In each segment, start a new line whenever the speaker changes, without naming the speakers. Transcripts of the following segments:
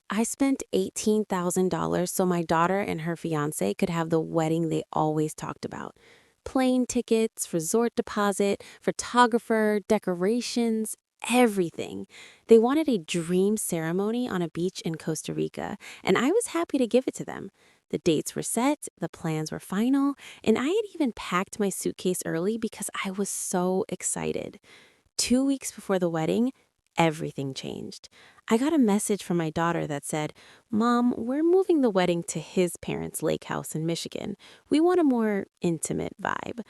I spent $18,000 so my daughter and her fiance could have the wedding they always talked about. Plane tickets, resort deposit, photographer, decorations, everything. They wanted a dream ceremony on a beach in Costa Rica, and I was happy to give it to them. The dates were set, the plans were final, and I had even packed my suitcase early because I was so excited. 2 weeks before the wedding, everything changed. I got a message from my daughter that said, "Mom, we're moving the wedding to his parents' lake house in Michigan. We want a more intimate vibe."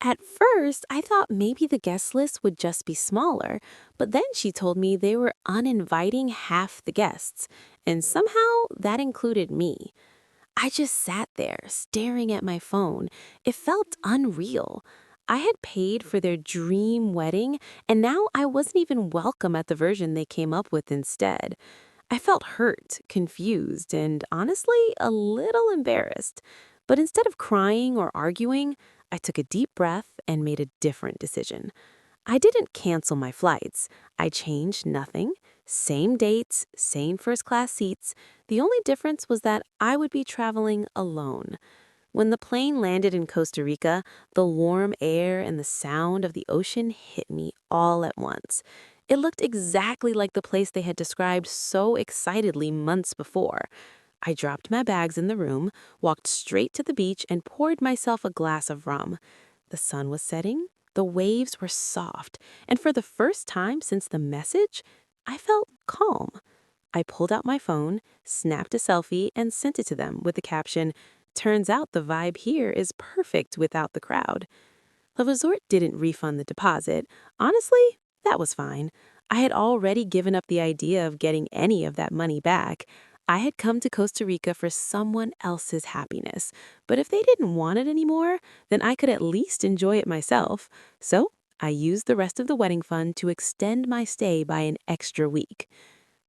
At first, I thought maybe the guest list would just be smaller, but then she told me they were uninviting half the guests, and somehow that included me. I just sat there, staring at my phone. It felt unreal. I had paid for their dream wedding, and now I wasn't even welcome at the version they came up with instead. I felt hurt, confused, and honestly, a little embarrassed. But instead of crying or arguing, I took a deep breath and made a different decision. I didn't cancel my flights. I changed nothing. Same dates, same first class seats. The only difference was that I would be traveling alone. When the plane landed in Costa Rica, the warm air and the sound of the ocean hit me all at once. It looked exactly like the place they had described so excitedly months before. I dropped my bags in the room, walked straight to the beach, and poured myself a glass of rum. The sun was setting, the waves were soft, and for the first time since the message, I felt calm. I pulled out my phone, snapped a selfie, and sent it to them with the caption, "Turns out the vibe here is perfect without the crowd." The resort didn't refund the deposit. Honestly, that was fine. I had already given up the idea of getting any of that money back. I had come to Costa Rica for someone else's happiness. But if they didn't want it anymore, then I could at least enjoy it myself. So I used the rest of the wedding fund to extend my stay by an extra week.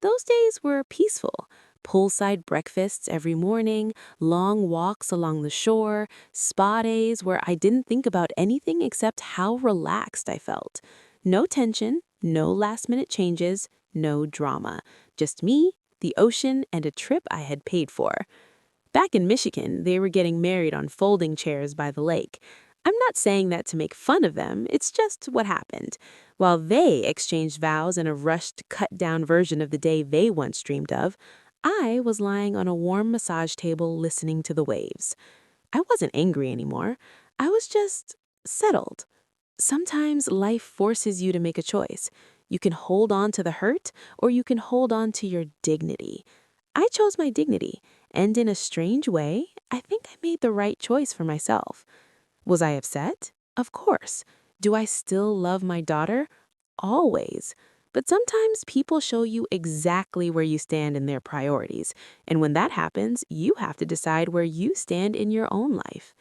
Those days were peaceful. Poolside breakfasts every morning, long walks along the shore, spa days where I didn't think about anything except how relaxed I felt. No tension, no last-minute changes, no drama. Just me, the ocean, and a trip I had paid for. Back in Michigan, they were getting married on folding chairs by the lake. I'm not saying that to make fun of them, it's just what happened. While they exchanged vows in a rushed, cut-down version of the day they once dreamed of, I was lying on a warm massage table listening to the waves. I wasn't angry anymore. I was just settled. Sometimes life forces you to make a choice. You can hold on to the hurt, or you can hold on to your dignity. I chose my dignity, and in a strange way, I think I made the right choice for myself. Was I upset? Of course. Do I still love my daughter? Always. But sometimes people show you exactly where you stand in their priorities, and when that happens, you have to decide where you stand in your own life.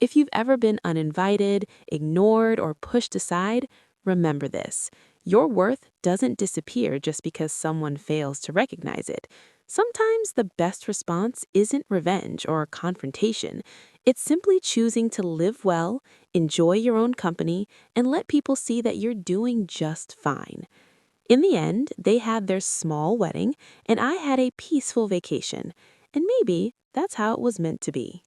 If you've ever been uninvited, ignored, or pushed aside, remember this. Your worth doesn't disappear just because someone fails to recognize it. Sometimes the best response isn't revenge or confrontation. It's simply choosing to live well, enjoy your own company, and let people see that you're doing just fine. In the end, they had their small wedding, and I had a peaceful vacation. And maybe that's how it was meant to be.